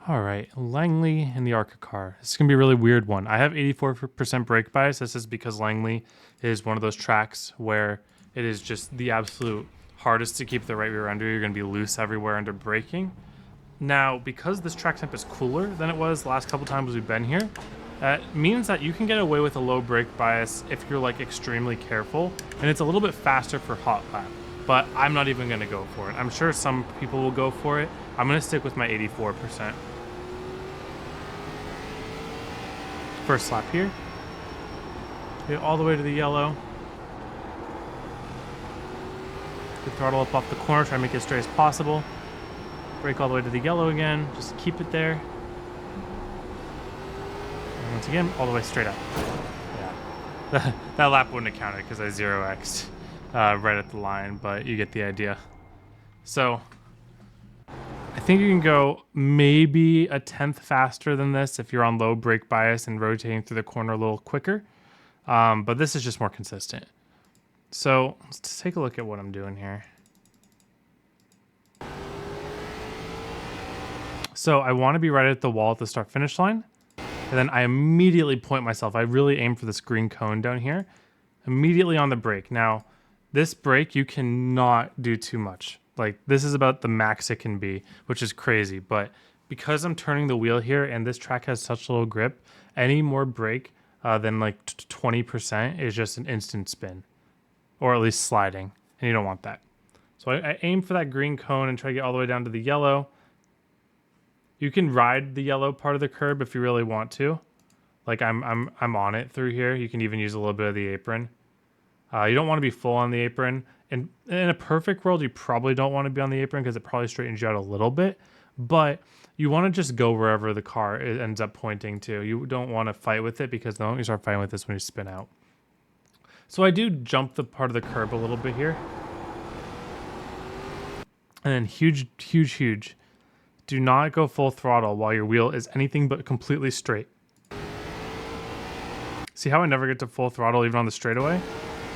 All right, Langley and the ARCA car. This is going to be a really weird one. I have 84% brake bias. This is because Langley is one of those tracks where it is just the absolute hardest to keep the right rear under. You're going to be loose everywhere under braking. Now, because this track temp is cooler than it was the last couple times we've been here, it means that you can get away with a low brake bias if you're like extremely careful, and it's a little bit faster for hot lap. But I'm not even going to go for it. I'm sure some people will go for it. I'm going to stick with my 84%. First lap here. Get all the way to the yellow. The throttle up off the corner, try to make it as straight as possible. Brake all the way to the yellow again, just keep it there. And once again, all the way straight up. Yeah, that lap wouldn't have counted because I 0x'd right at the line, but you get the idea. So I think you can go maybe a tenth faster than this if you're on low brake bias and rotating through the corner a little quicker. But this is just more consistent. So let's take a look at what I'm doing here. So I want to be right at the wall at the start finish line. And then I immediately point myself. I really aim for this green cone down here. Immediately on the brake. Now, this brake, you cannot do too much. Like, this is about the max it can be, which is crazy. But because I'm turning the wheel here and this track has such little grip, any more brake than like 20% is just an instant spin. Or at least sliding. And you don't want that. So I aim for that green cone and try to get all the way down to the yellow. You can ride the yellow part of the curb if you really want to. Like I'm on it through here. You can even use a little bit of the apron. You don't want to be full on the apron. And in a perfect world, you probably don't want to be on the apron because it probably straightens you out a little bit. But you want to just go wherever the car ends up pointing to. You don't want to fight with it because the moment you start fighting with this when you spin out. So I do jump the part of the curb a little bit here. And then huge, huge, huge. Do not go full throttle while your wheel is anything but completely straight. See how I never get to full throttle even on the straightaway?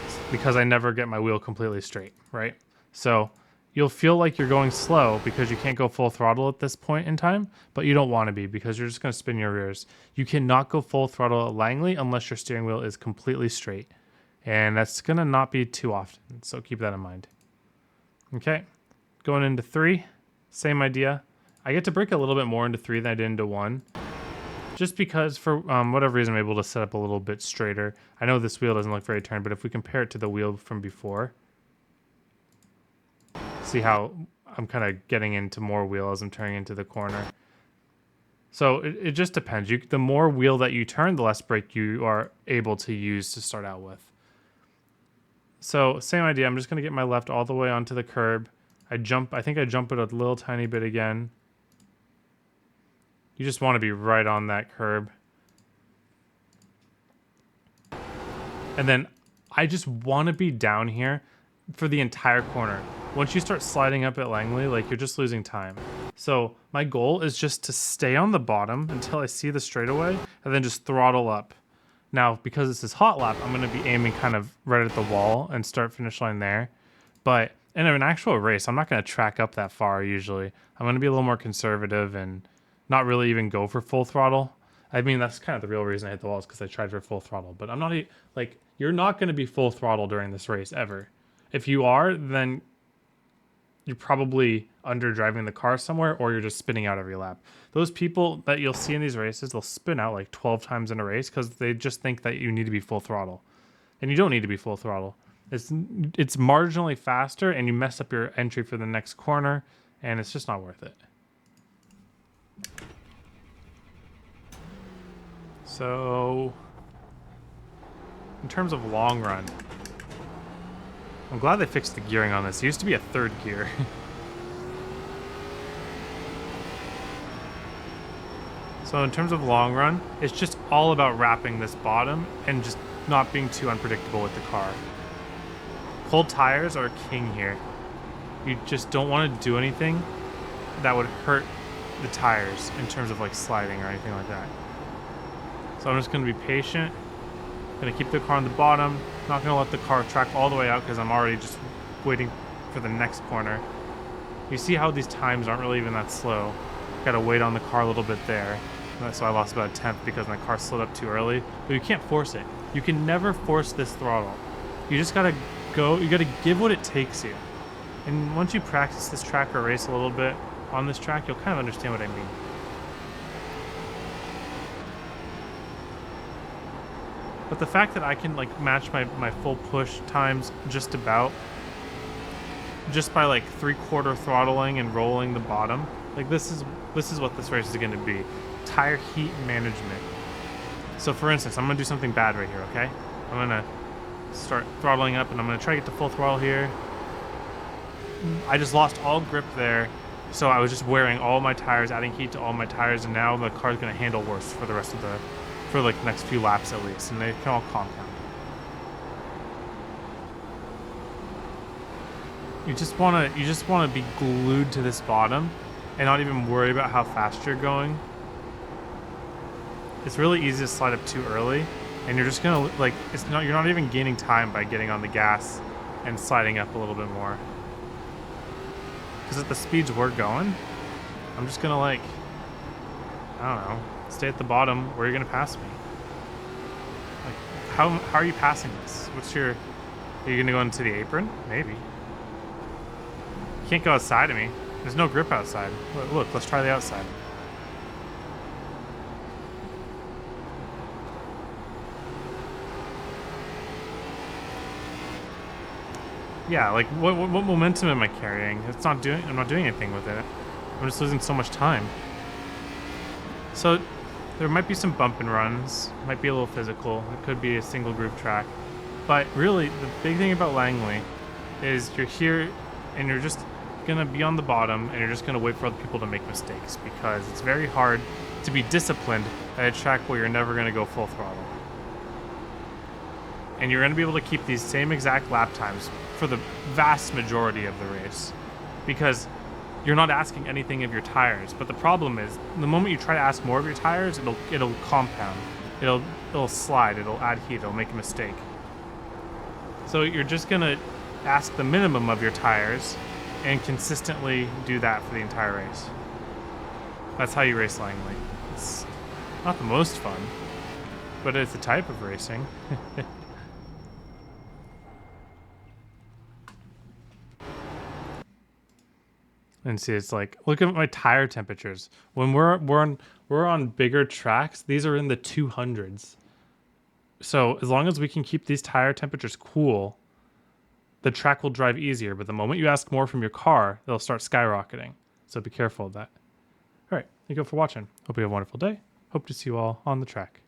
It's because I never get my wheel completely straight, right? So you'll feel like you're going slow because you can't go full throttle at this point in time, but you don't want to be because you're just going to spin your rears. You cannot go full throttle at Langley unless your steering wheel is completely straight. And that's going to not be too often, so keep that in mind. Okay, going into 3, same idea. I get to brake a little bit more into 3 than I did into 1. Just because for whatever reason I'm able to set up a little bit straighter. I know this wheel doesn't look very turned, but if we compare it to the wheel from before, see how I'm kind of getting into more wheel as I'm turning into the corner. So it just depends. The more wheel that you turn, the less brake you are able to use to start out with. So same idea. I'm just going to get my left all the way onto the curb. I think I jump it a little tiny bit again. You just want to be right on that curb. And then I just want to be down here for the entire corner. Once you start sliding up at Langley, like you're just losing time. So my goal is just to stay on the bottom until I see the straightaway and then just throttle up. Now, because this is hot lap, I'm going to be aiming kind of right at the wall and start finish line there. But in an actual race, I'm not going to track up that far usually. I'm going to be a little more conservative and not really even go for full throttle. I mean, that's kind of the real reason I hit the walls because I tried for full throttle. But I'm not, like, you're not going to be full throttle during this race ever. If you are, then you're probably under driving the car somewhere or you're just spinning out every lap. Those people that you'll see in these races, they'll spin out like 12 times in a race because they just think that you need to be full throttle. And you don't need to be full throttle. It's marginally faster and you mess up your entry for the next corner and it's just not worth it. So, in terms of long run, I'm glad they fixed the gearing on this. It used to be a third gear. So in terms of long run, it's just all about wrapping this bottom and just not being too unpredictable with the car. Cold tires are king here. You just don't want to do anything that would hurt the tires in terms of like sliding or anything like that. So I'm just going to be patient. Going to keep the car on the bottom. Not going to let the car track all the way out because I'm already just waiting for the next corner. You see how these times aren't really even that slow. Got to wait on the car a little bit there. So I lost about a tenth because my car slowed up too early. But you can't force it. You can never force this throttle. You just got to go. You got to give what it takes you. And once you practice this track or race a little bit on this track, you'll kind of understand what I mean. But the fact that I can like match my full push times just about, just by like 3/4 throttling and rolling the bottom, like this is what this race is going to be. Tire heat management. So for instance, I'm going to do something bad right here, okay? I'm going to start throttling up and I'm going to try to get to full throttle here. I just lost all grip there. So I was just wearing all my tires, adding heat to all my tires, and now the car's going to handle worse for the rest of for like the next few laps at least, and they can all compound. You just want to be glued to this bottom and not even worry about how fast you're going. It's really easy to slide up too early, and you're just gonna like you're not even gaining time by getting on the gas and sliding up a little bit more. Because at the speeds we're going, I'm just gonna like, I don't know, stay at the bottom where you're gonna pass me. Like, how are you passing this? Are you gonna go into the apron? Maybe. You can't go outside of me. There's no grip outside. Look, let's try the outside. Yeah, like what momentum am I carrying? I'm not doing anything with it. I'm just losing so much time. So there might be some bump and runs, might be a little physical. It could be a single group track. But really, the big thing about Langley is you're here and you're just gonna be on the bottom and you're just gonna wait for other people to make mistakes, because it's very hard to be disciplined at a track where you're never gonna go full throttle. And you're gonna be able to keep these same exact lap times for the vast majority of the race, because you're not asking anything of your tires. But the problem is, the moment you try to ask more of your tires, it'll compound, it'll slide, it'll add heat, it'll make a mistake. So you're just gonna ask the minimum of your tires and consistently do that for the entire race. That's how you race Langley. It's not the most fun, but it's a type of racing. And see, it's like, look at my tire temperatures. When we're on bigger tracks, these are in the 200s. So as long as we can keep these tire temperatures cool, the track will drive easier. But the moment you ask more from your car, they'll start skyrocketing. So be careful of that. All right, thank you all for watching. Hope you have a wonderful day. Hope to see you all on the track.